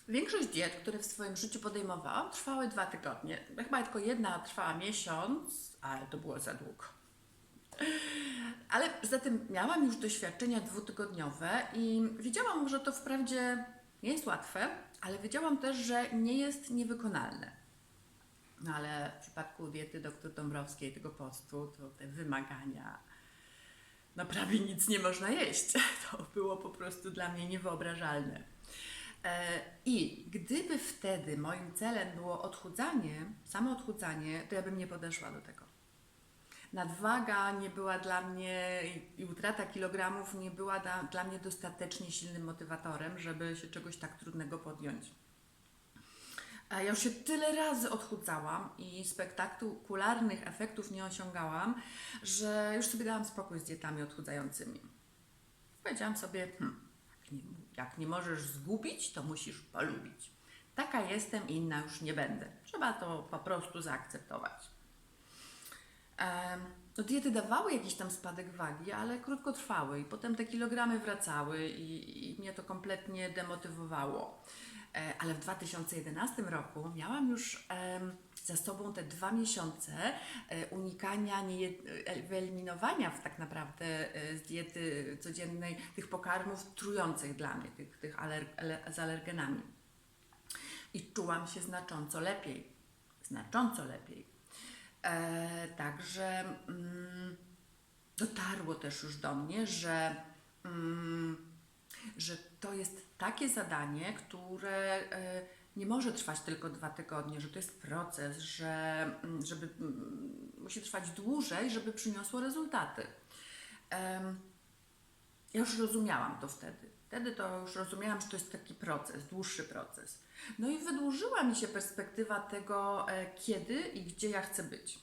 Większość diet, które w swoim życiu podejmowałam, trwały 2 tygodnie. Chyba tylko jedna trwała miesiąc, ale to było za długo. Ale zatem miałam już doświadczenia 2 tygodniowe i wiedziałam, że to wprawdzie nie jest łatwe, ale wiedziałam też, że nie jest niewykonalne. No ale w przypadku diety dr Dąbrowskiej, tego postu, to te wymagania, no prawie nic nie można jeść. To było po prostu dla mnie niewyobrażalne. I gdyby wtedy moim celem było odchudzanie, samo odchudzanie, to ja bym nie podeszła do tego. Nadwaga nie była dla mnie i utrata kilogramów nie była dla mnie dostatecznie silnym motywatorem, żeby się czegoś tak trudnego podjąć. A ja już się tyle razy odchudzałam i spektakularnych efektów nie osiągałam, że już sobie dałam spokój z dietami odchudzającymi. Powiedziałam sobie, jak nie możesz zgubić, to musisz polubić. Taka jestem i inna już nie będę. Trzeba to po prostu zaakceptować. No, diety dawały jakiś tam spadek wagi, ale krótkotrwały i potem te kilogramy wracały i mnie to kompletnie demotywowało. Ale w 2011 roku miałam już za sobą te 2 miesiące unikania, wyeliminowania tak naprawdę z diety codziennej tych pokarmów trujących dla mnie, tych z alergenami. I czułam się znacząco lepiej. Znacząco lepiej. Także dotarło też już do mnie, że to jest takie zadanie, które nie może trwać tylko 2 tygodnie, że to jest proces, żeby musi trwać dłużej, żeby przyniosło rezultaty. Ja już rozumiałam to wtedy. Wtedy to już rozumiałam, że to jest taki proces, dłuższy proces. No i wydłużyła mi się perspektywa tego, kiedy i gdzie ja chcę być,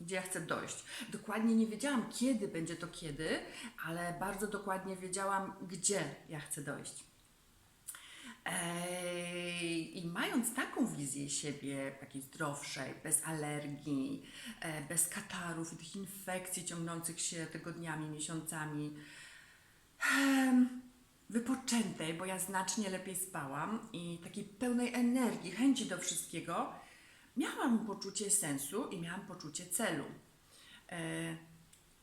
gdzie ja chcę dojść. Dokładnie nie wiedziałam, kiedy będzie to kiedy, ale bardzo dokładnie wiedziałam, gdzie ja chcę dojść. I mając taką wizję siebie, takiej zdrowszej, bez alergii, bez katarów i tych infekcji ciągnących się tygodniami, miesiącami, wypoczętej, bo ja znacznie lepiej spałam i takiej pełnej energii, chęci do wszystkiego, miałam poczucie sensu i miałam poczucie celu.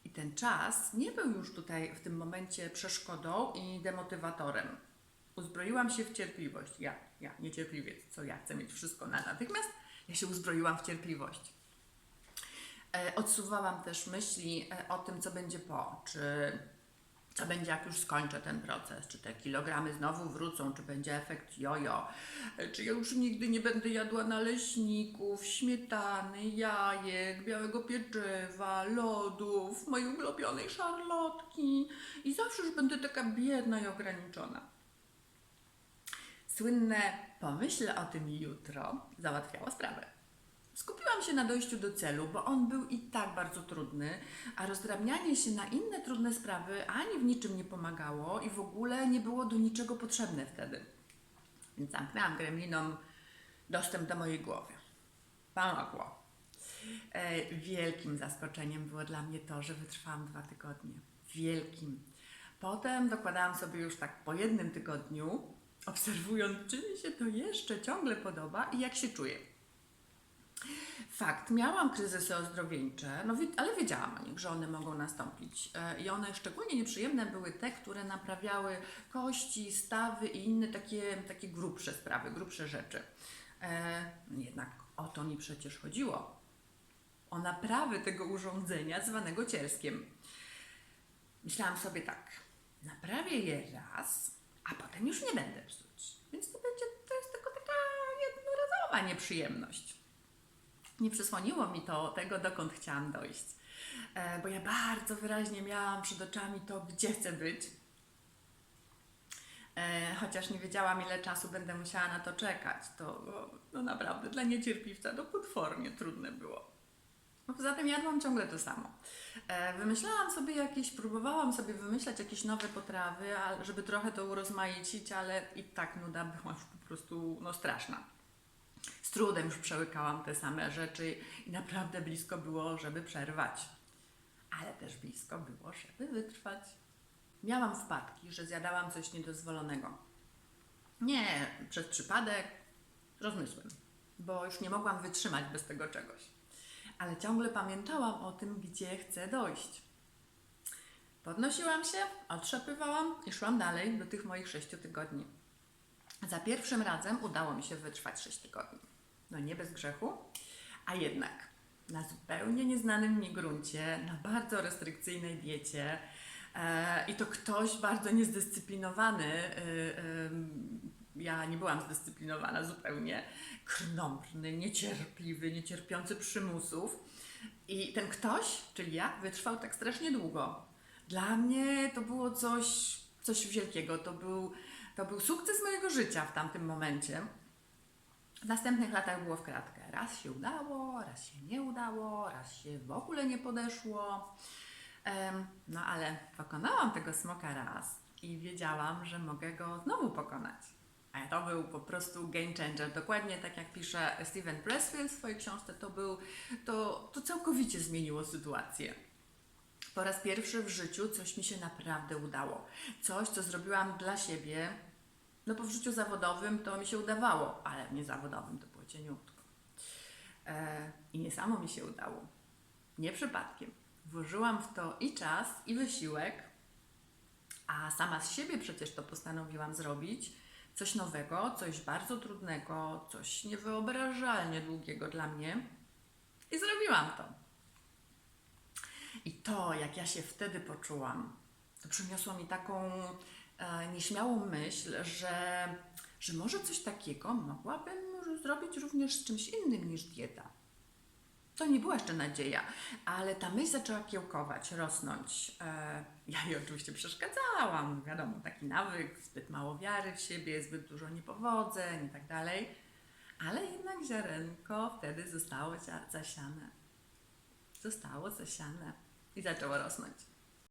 I ten czas nie był już tutaj w tym momencie przeszkodą i demotywatorem. Uzbroiłam się w cierpliwość. Ja, niecierpliwiec, co ja chcę mieć wszystko na natychmiast, ja się uzbroiłam w cierpliwość. Odsuwałam też myśli o tym, co będzie co będzie, jak już skończę ten proces, czy te kilogramy znowu wrócą, czy będzie efekt jojo, czy ja już nigdy nie będę jadła naleśników, śmietany, jajek, białego pieczywa, lodów, mojej ulubionej szarlotki i zawsze już będę taka biedna i ograniczona. Słynne pomyślę o tym jutro załatwiało sprawę. Skupiłam się na dojściu do celu, bo on był i tak bardzo trudny, a rozdrabnianie się na inne trudne sprawy ani w niczym nie pomagało i w ogóle nie było do niczego potrzebne wtedy. Więc zamknęłam gremlinom dostęp do mojej głowy. Pomogło. Wielkim zaskoczeniem było dla mnie to, że wytrwałam 2 tygodnie. Wielkim. Potem dokładałam sobie już tak po 1 tygodniu, obserwując, czy mi się to jeszcze ciągle podoba i jak się czuję. Fakt, miałam kryzysy ozdrowieńcze, ale wiedziałam o nich, że one mogą nastąpić. I one szczególnie nieprzyjemne były te, które naprawiały kości, stawy i inne takie grubsze sprawy, grubsze rzeczy. Jednak o to mi przecież chodziło. O naprawę tego urządzenia zwanego cielskiem. Myślałam sobie tak, naprawię je raz, a potem już nie będę psuć. Więc to jest tylko taka jednorazowa nieprzyjemność. Nie przysłoniło mi to tego, dokąd chciałam dojść. Bo ja bardzo wyraźnie miałam przed oczami to, gdzie chcę być. Chociaż nie wiedziałam, ile czasu będę musiała na to czekać. To naprawdę dla niecierpliwca to potwornie trudne było. No poza tym jadłam ciągle to samo. Próbowałam sobie wymyślać jakieś nowe potrawy, żeby trochę to urozmaicić, ale i tak nuda była już po prostu straszna. Z trudem już przełykałam te same rzeczy i naprawdę blisko było, żeby przerwać. Ale też blisko było, żeby wytrwać. Miałam wpadki, że zjadałam coś niedozwolonego. Nie przez przypadek, z rozmysłem, bo już nie mogłam wytrzymać bez tego czegoś. Ale ciągle pamiętałam o tym, gdzie chcę dojść. Podnosiłam się, otrzepywałam i szłam dalej do tych moich 6 tygodni. Za pierwszym razem udało mi się wytrwać 6 tygodni. No nie bez grzechu, a jednak na zupełnie nieznanym mi gruncie, na bardzo restrykcyjnej diecie i to ktoś bardzo niezdyscyplinowany, ja nie byłam zdyscyplinowana zupełnie, krnąbrny, niecierpliwy, niecierpiący przymusów i ten ktoś, czyli ja, wytrwał tak strasznie długo. Dla mnie to było coś wielkiego, to był sukces mojego życia w tamtym momencie. W następnych latach było w kratkę. Raz się udało, raz się nie udało, raz się w ogóle nie podeszło. No ale pokonałam tego smoka raz i wiedziałam, że mogę go znowu pokonać. A to był po prostu game changer. Dokładnie tak jak pisze Steven Pressfield w swojej książce, to całkowicie zmieniło sytuację. Po raz pierwszy w życiu coś mi się naprawdę udało. Coś, co zrobiłam dla siebie. No bo w życiu zawodowym to mi się udawało, ale w niezawodowym to było cieniutko. I nie samo mi się udało. Nie przypadkiem. Włożyłam w to i czas, i wysiłek, a sama z siebie przecież to postanowiłam zrobić. Coś nowego, coś bardzo trudnego, coś niewyobrażalnie długiego dla mnie. I zrobiłam to. I to, jak ja się wtedy poczułam, to przyniosło mi taką nieśmiałą myśl, że może coś takiego mogłabym zrobić również z czymś innym niż dieta. To nie była jeszcze nadzieja, ale ta myśl zaczęła kiełkować, rosnąć. Ja jej oczywiście przeszkadzałam, wiadomo, taki nawyk, zbyt mało wiary w siebie, zbyt dużo niepowodzeń i tak dalej. Ale jednak ziarenko wtedy zostało zasiane. Zostało zasiane i zaczęło rosnąć.